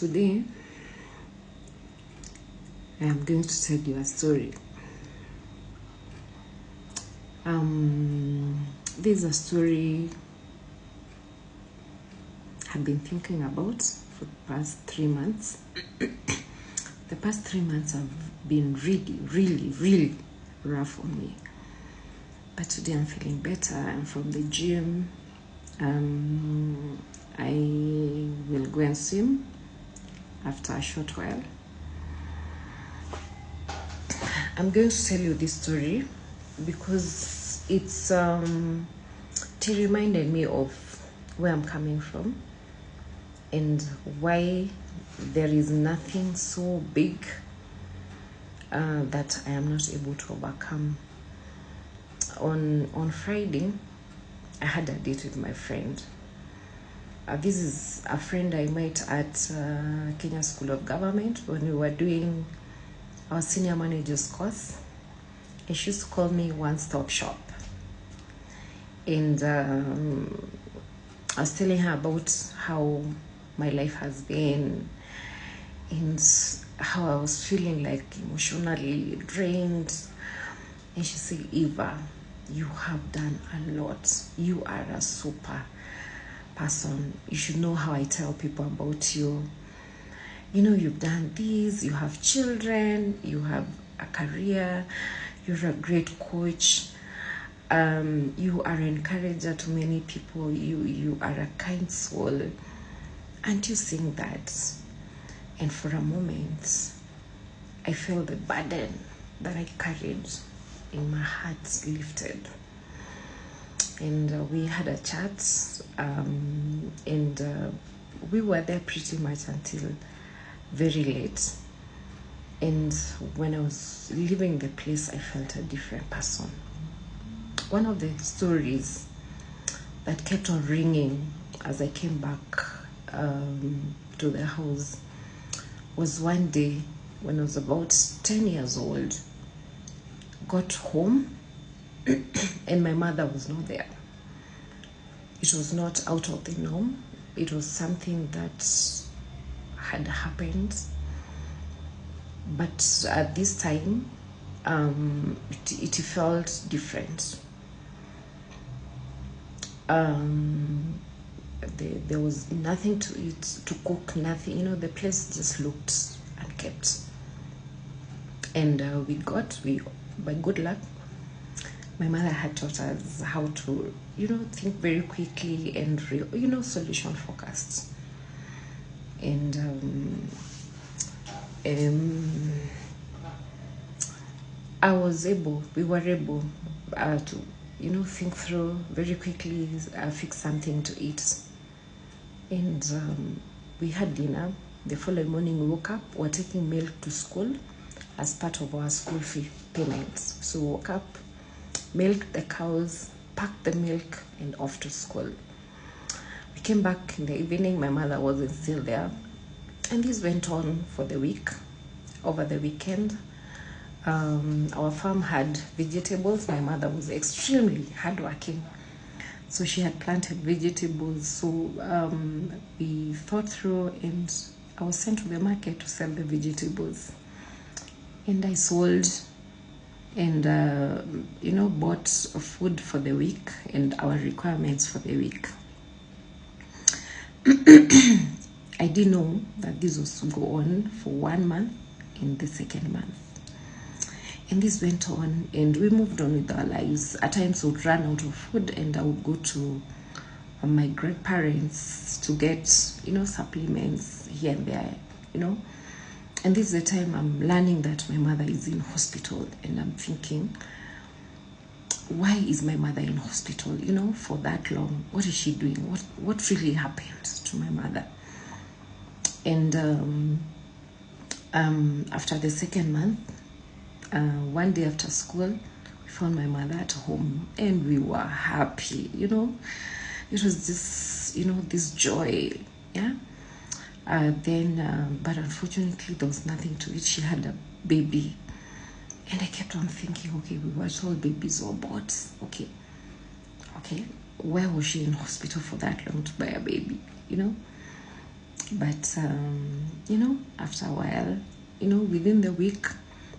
today I am going to tell you a story. This is a story I've been thinking about for the past 3 months. The past 3 months have been really rough on me. But today I'm feeling better. I'm from the gym. I will go and swim after a short while. I'm going to tell you this story because it reminded me of where I'm coming from and why there is nothing so big that I am not able to overcome. On Friday, I had a date with my friend. This is a friend I met at Kenya School of Government when we were doing our senior managers course, and she used to call me one-stop shop. And I was telling her about how my life has been and how I was feeling like emotionally drained. And she said, Eva, you have done a lot. You are a super person. You should know how I tell people about you. You know, you've done this, you have children, you have a career, you're a great coach, you are an encourager to many people, you are a kind soul. Aren't you seeing that? And for a moment, I felt the burden that I carried in my heart lifted. And we had a chat, and we were there pretty much until very late. And when I was leaving the place, I felt a different person. One of the stories that kept on ringing as I came back to the house was one day when I was about 10 years old. Got home and my mother was not there. It was not out of the norm. It was something that had happened, but at this time it felt different. There was nothing to eat, to cook, nothing. You know, the place just looked unkept. And by good luck, my mother had taught us how to, think very quickly and solution focused. And we were able to, think through very quickly, fix something to eat. And we had dinner. The following morning we woke up, we were taking milk to school as part of our school fee payments. So we woke up, milked the cows, packed the milk, and off to school. We came back in the evening, my mother wasn't still there. And this went on for the week. Over the weekend, our farm had vegetables. My mother was extremely hardworking. So she had planted vegetables. So we thought through, and I was sent to the market to sell the vegetables. And I sold and, bought food for the week and our requirements for the week. I didn't know that this was to go on for 1 month in the second month. And this went on, and we moved on with our lives. At times, we would run out of food, and I would go to my grandparents to get, supplements here and there, And this is the time I'm learning that my mother is in hospital, and I'm thinking, why is my mother in hospital, for that long? What is she doing? What really happened to my mother? And after the second month, one day after school, we found my mother at home, and we were happy, It was just, this joy, yeah? But unfortunately, there was nothing to it. She had a baby. And I kept on thinking, okay, we were told babies were bought. Okay. Where was she in hospital for that long to buy a baby, But, after a while, within the week,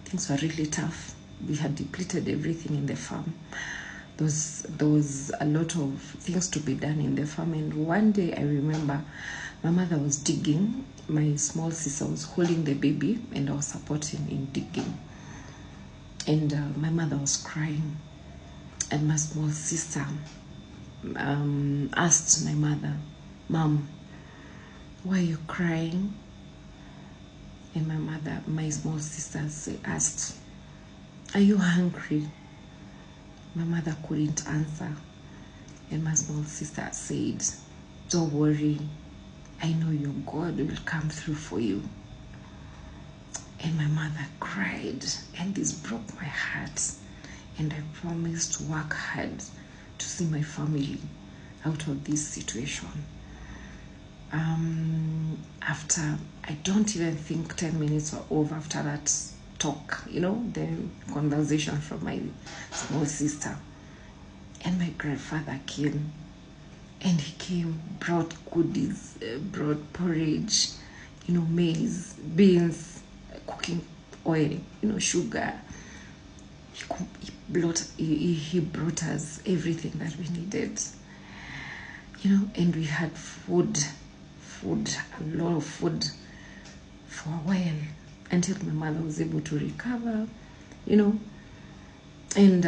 things were really tough. We had depleted everything in the farm. There was a lot of things to be done in the farm. And one day I remember my mother was digging. My small sister was holding the baby and I was supporting in digging. And my mother was crying. And my small sister asked my mother, "Mom, why are you crying?" And my small sister asked, "Are you hungry?" My mother couldn't answer. And my small sister said, "Don't worry, I know your God will come through for you." And my mother cried, and this broke my heart. And I promised to work hard to see my family out of this situation. After, I don't even think 10 minutes were over after that talk, the conversation from my small sister. And my grandfather came, and he came, brought goodies, brought porridge, maize, beans, cooking oil, sugar. He brought us everything that we needed, and we had food, a lot of food for a while until my mother was able to recover, And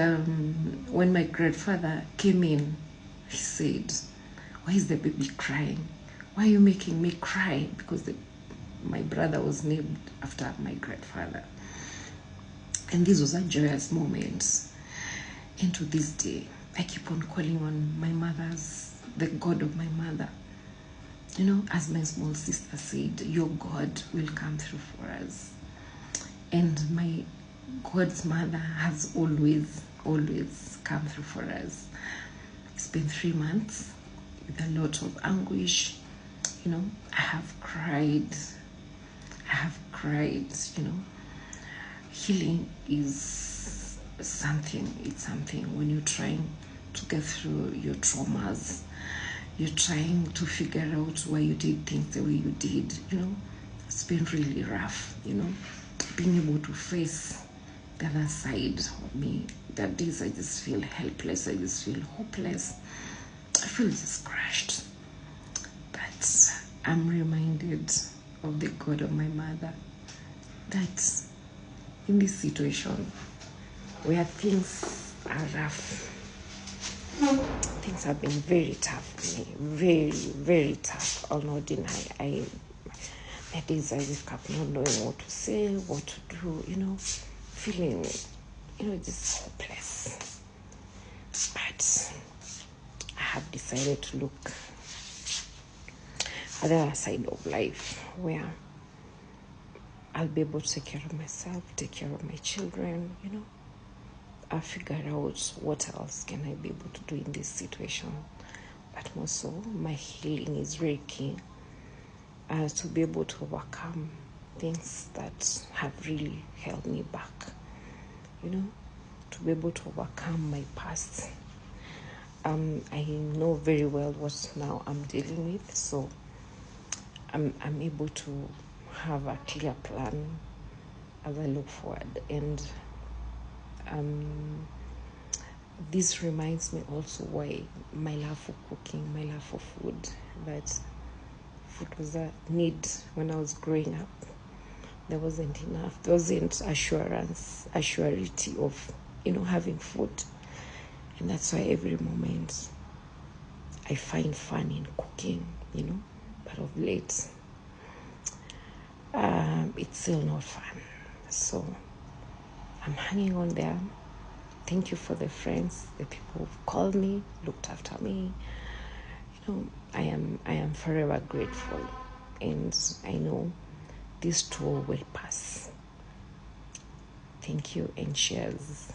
when my grandfather came in, he said, "Why is the baby crying? Why are you making me cry?" Because my brother was named after my grandfather. And this was a joyous moment. And to this day, I keep on calling on my the God of my mother. As my small sister said, your God will come through for us. And my God's mother has always come through for us. It's been 3 months with a lot of anguish. I have cried. Healing is something. It's something when you're trying to get through your traumas. You're trying to figure out why you did things the way you did. It's been really rough, being able to face the other side of me. That days I just feel helpless. I just feel hopeless. I feel just crushed. But I'm reminded of the God of my mother, that in this situation where things are rough, things have been very tough for me, very, very tough. I'll not deny. At days I wake up not knowing what to say, what to do, feeling, just hopeless. But I have decided to look at the other side of life, where I'll be able to take care of myself, take care of my children, I'll figure out what else can I be able to do in this situation. But more so, my healing is very key, to be able to overcome things that have really held me back, to be able to overcome my past. I know very well what now I'm dealing with, so I'm able to have a clear plan as I look forward. And this reminds me also why my love for cooking, my love for food, that food was a need when I was growing up. There wasn't enough. There wasn't assurity of, having food. And that's why every moment I find fun in cooking, but of late, it's still not fun. So I'm hanging on there. Thank you for the friends, the people who've called me, looked after me. I am forever grateful, and I know this too will pass. Thank you, and cheers.